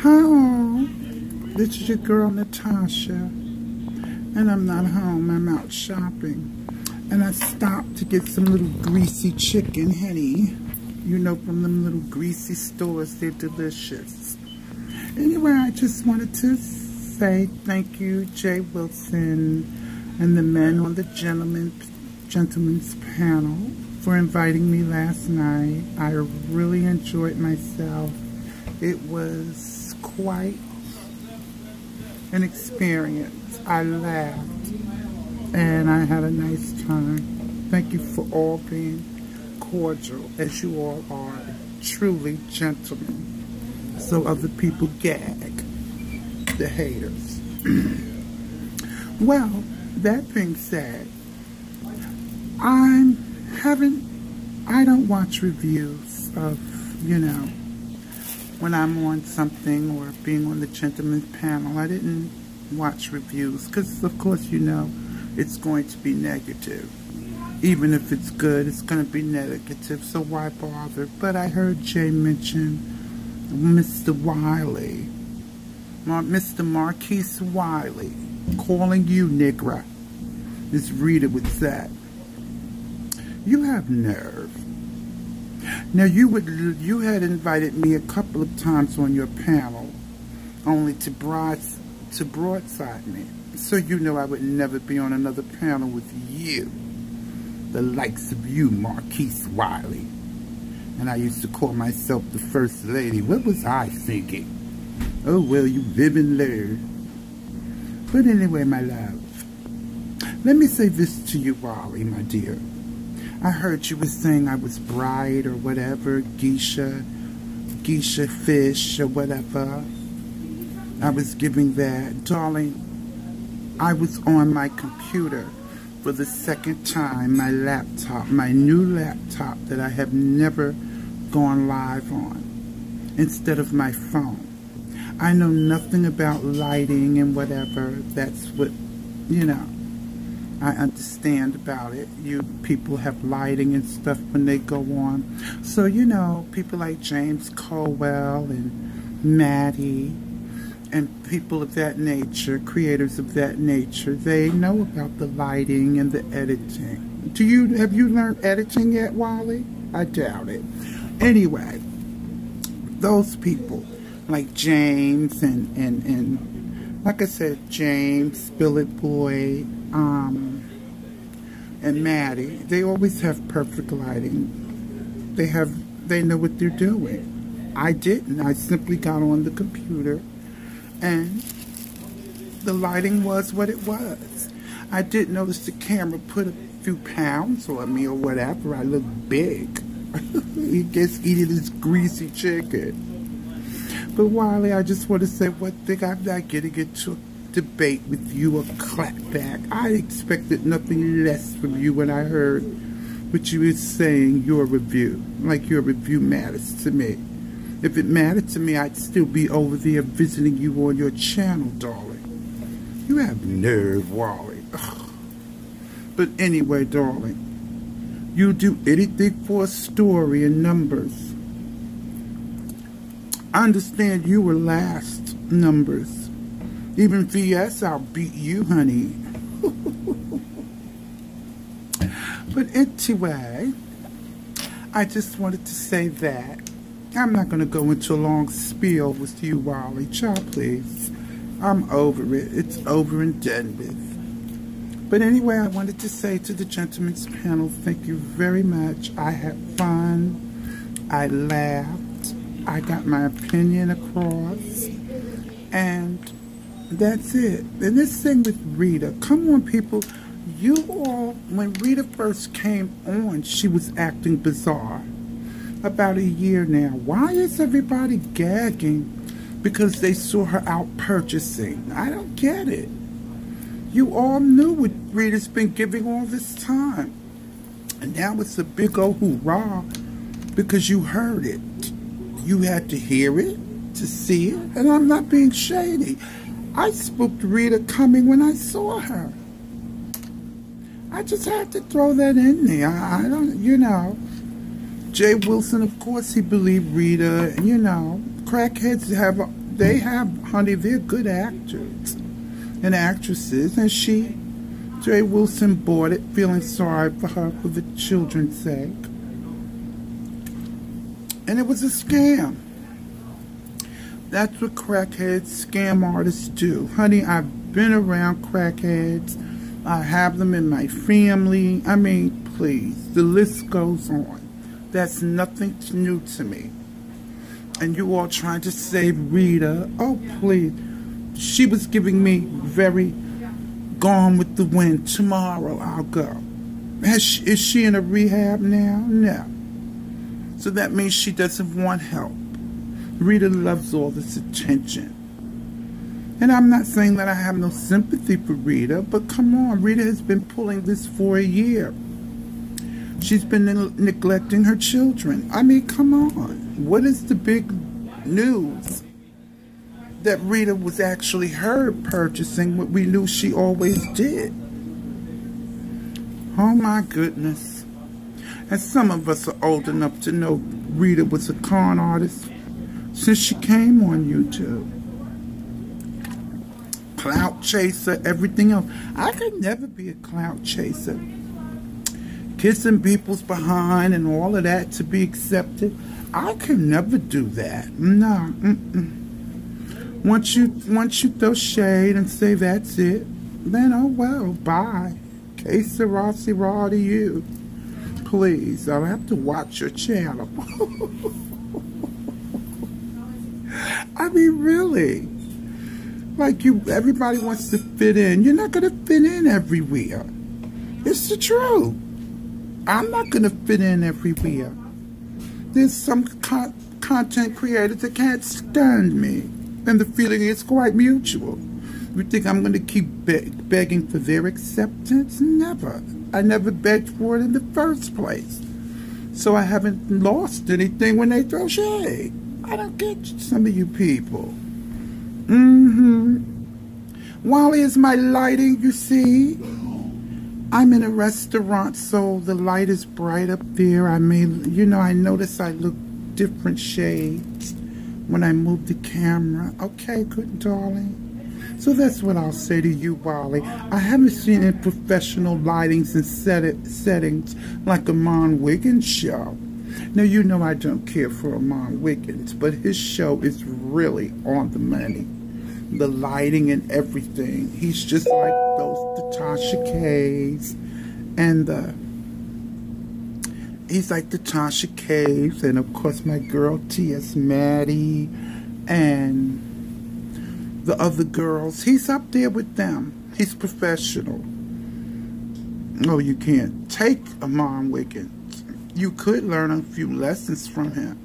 Hi, this is your girl Natasha, and I'm not home. I'm out shopping, and I stopped to get some little greasy chicken, honey. You know, from them little greasy stores, they're delicious. Anyway, I just wanted to say thank you, Jay Wilson, and the men on the gentlemen's panel for inviting me last night. I really enjoyed myself. It was quite an experience. I laughed and I had a nice time. Thank you for all being cordial, as you all are, truly gentlemen, so other people gag, the haters. Well, that being said, I don't watch reviews of, you know, when I'm on something or being on the gentleman's panel. I didn't watch reviews because, of course, you know, it's going to be negative. Even if it's good, it's going to be negative, so why bother? But I heard Jay mention Mr. Wiley, Mr. Marquise Wiley, calling you nigger. Miss Rita with that. You have nerve. Now, you had invited me a couple of times on your panel, only to broadside me. So you know I would never be on another panel with you, the likes of you, Marquise Wiley. And I used to call myself the First Lady. What was I thinking? Oh, well, you live and learn. But anyway, my love, let me say this to you, Wiley, my dear. I heard you were saying I was bride or whatever, geisha fish or whatever. I was giving that. Darling, I was on my computer for the second time, my laptop, my new laptop that I have never gone live on, instead of my phone. I know nothing about lighting and whatever. That's what, you know, I understand about it. You people have lighting and stuff when they go on. So, you know, people like James Colwell and Maddie and people of that nature, creators of that nature, they know about the lighting and the editing. Have you learned editing yet, Wiley? I doubt it. Anyway, those people like James and like I said, James, Billet Boy, and Maddie, they always have perfect lighting. They know what they're doing. I didn't. I simply got on the computer and the lighting was what it was. I didn't notice the camera put a few pounds on me or whatever. I look big. He gets eating his greasy chicken. But Wiley, I just want to say one thing. I'm not getting into a debate with you or clapback. I expected nothing less from you when I heard what you were saying, your review. Like your review matters to me. If it mattered to me, I'd still be over there visiting you on your channel, darling. You have nerve, Wiley. Ugh. But anyway, darling, you do anything for a story and numbers. I understand you were last numbers. Even VS, I'll beat you, honey. But anyway, I just wanted to say that. I'm not going to go into a long spiel with you, Wiley. Child, please. I'm over it. It's over and done with. But anyway, I wanted to say to the gentlemen's panel, thank you very much. I had fun. I laughed. I got my opinion across. And that's it. And this thing with Rita, come on, people. You all, when Rita first came on, she was acting bizarre. About a year now. Why is everybody gagging because they saw her out purchasing? I don't get it. You all knew what Rita's been giving all this time. And now it's a big old hoorah because you heard it. You had to hear it to see it. And I'm not being shady. I spooked Rita coming when I saw her. I just had to throw that in there. I don't, you know. Jay Wilson, of course, he believed Rita. You know, crackheads have they have, honey, they're good actors and actresses, and Jay Wilson bought it, feeling sorry for her for the children's sake. And it was a scam. That's what crackheads, scam artists do. Honey, I've been around crackheads. I have them in my family. I mean, please, the list goes on. That's nothing new to me. And you all trying to save Rita. Oh, please. She was giving me very Gone with the Wind. Tomorrow I'll go. Is she in a rehab now? No. So that means she doesn't want help. Rita loves all this attention. And I'm not saying that I have no sympathy for Rita, but come on, Rita has been pulling this for a year. She's been neglecting her children. I mean, come on. What is the big news? That Rita was actually her purchasing what we knew she always did. Oh my goodness. And some of us are old enough to know Rita was a con artist since she came on YouTube. Clout chaser, everything else. I could never be a clout chaser. Kissing people's behind and all of that to be accepted. I could never do that. No. Once you throw shade and say that's it, then oh well, bye. Que sera, sera to you. Please, I'll have to watch your channel. I mean, really. Like everybody wants to fit in. You're not going to fit in everywhere. It's the truth. I'm not going to fit in everywhere. There's some content creators that can't stand me. And the feeling is quite mutual. You think I'm going to keep begging for their acceptance? Never. I never begged for it in the first place. So I haven't lost anything when they throw shade. I don't get some of you people. WILEY is my lighting, you see. I'm in a restaurant, so the light is bright up there. I notice I look different shades when I move the camera. Okay, good darling. So that's what I'll say to you, WILEY. I haven't seen in professional lightings and settings like a Mon Wiggins show. Now, you know I don't care for Mon Wiggins, but his show is really on the money. The lighting and everything. He's just like those Tasha K's and he's like the Tasha K's and of course my girl T.S. Maddie and the other girls. He's up there with them. He's professional. Oh, you can't take a Mon Wiggins. You could learn a few lessons from him.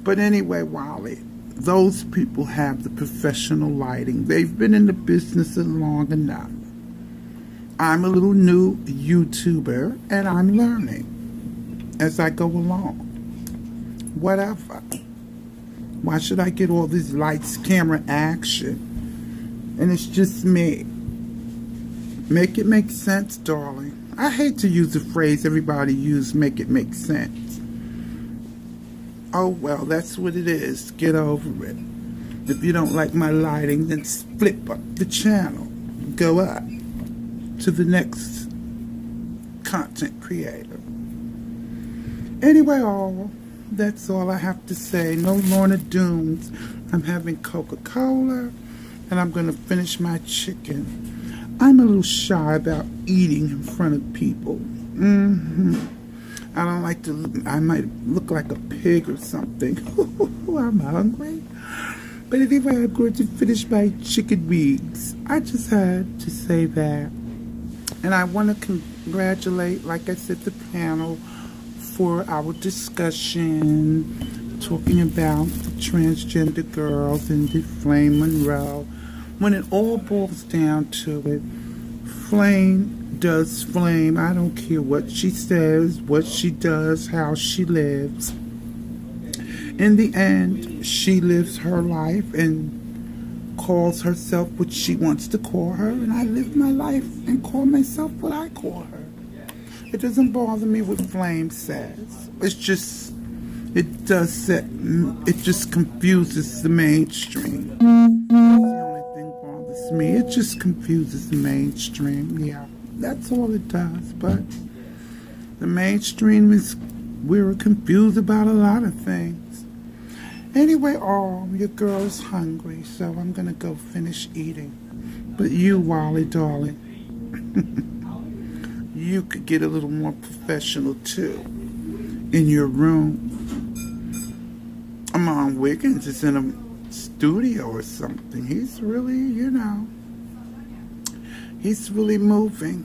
But anyway, WILEY, those people have the professional lighting. They've been in the business long enough. I'm a little new YouTuber, and I'm learning as I go along. Whatever. Why should I get all this lights, camera, action? And it's just me. Make it make sense, darling. I hate to use the phrase everybody uses, make it make sense. Oh, well, that's what it is. Get over it. If you don't like my lighting, then flip up the channel. Go up to the next content creator. Anyway, that's all I have to say. No Lorna Dooms. I'm having Coca-Cola, and I'm going to finish my chicken. I'm a little shy about eating in front of people. I don't like to look, I might look like a pig or something. I'm hungry. But anyway, I'm going to finish my chicken wings. I just had to say that. And I want to congratulate, like I said, the panel for our discussion, talking about the transgender girls and the Flame Monroe. When it all boils down to it, Flame does flame. I don't care what she says, what she does, how she lives. In the end, she lives her life and calls herself what she wants to call her, and I live my life and call myself what I call her. It doesn't bother me what Flame says. It's just It does set, it just confuses the mainstream. That's the only thing bothers me. It just confuses the mainstream. Yeah, that's all it does. But the mainstream is, we're confused about a lot of things. Anyway, your girl's hungry, so I'm gonna go finish eating. But you, Wally, darling, you could get a little more professional too in your room. Amon Wiggins is in a studio or something. He's really, he's really moving.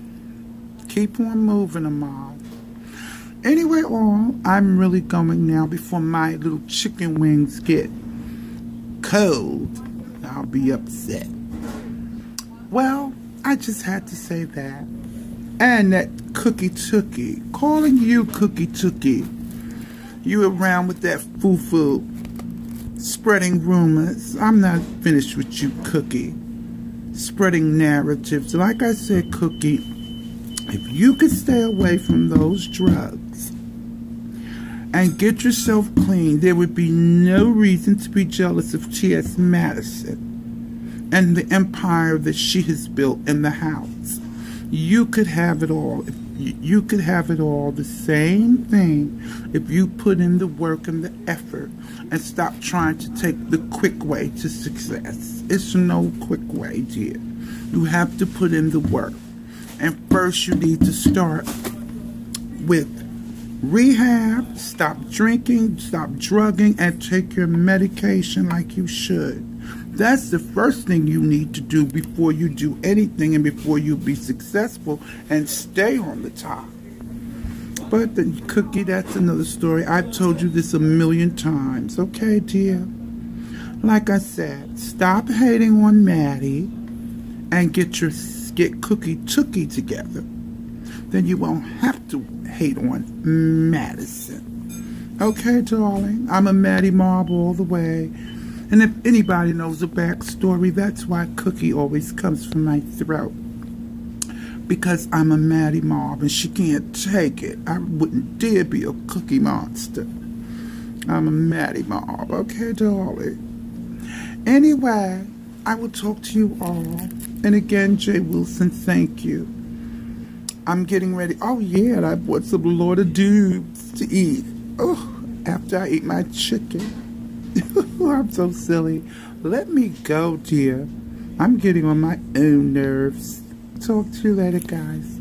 Keep on moving, Amon. Anyway, I'm really going now before my little chicken wings get cold. I'll be upset. Well, I just had to say that. And that Cookie Tookie, calling you Cookie Tookie. You around with that foo-foo, spreading rumors. I'm not finished with you, Cookie. Spreading narratives. Like I said, Cookie, if you could stay away from those drugs and get yourself clean, there would be no reason to be jealous of T.S. Madison and the empire that she has built in the house. You could have it all. You could have it all, the same thing, if you put in the work and the effort and stop trying to take the quick way to success. It's no quick way, dear. You have to put in the work. And first you need to start with rehab, stop drinking, stop drugging, and take your medication like you should. That's the first thing you need to do before you do anything and before you be successful and stay on the top. But the Cookie, that's another story. I've told you this a million times. Okay, dear? Like I said, stop hating on Maddie and get Cookie Tookie together. Then you won't have to hate on Madison. Okay, darling? I'm a Maddie Mob all the way. And if anybody knows the backstory, that's why Cookie always comes from my throat. Because I'm a Maddie Mob and she can't take it. I wouldn't dare be a Cookie monster. I'm a Maddie Mob, okay, darling? Anyway, I will talk to you all. And again, Jay Wilson, thank you. I'm getting ready. Oh, yeah, and I bought some Lord of Dubs to eat. Oh, after I eat my chicken. I'm so silly. Let me go, dear. I'm getting on my own nerves. Talk to you later, guys.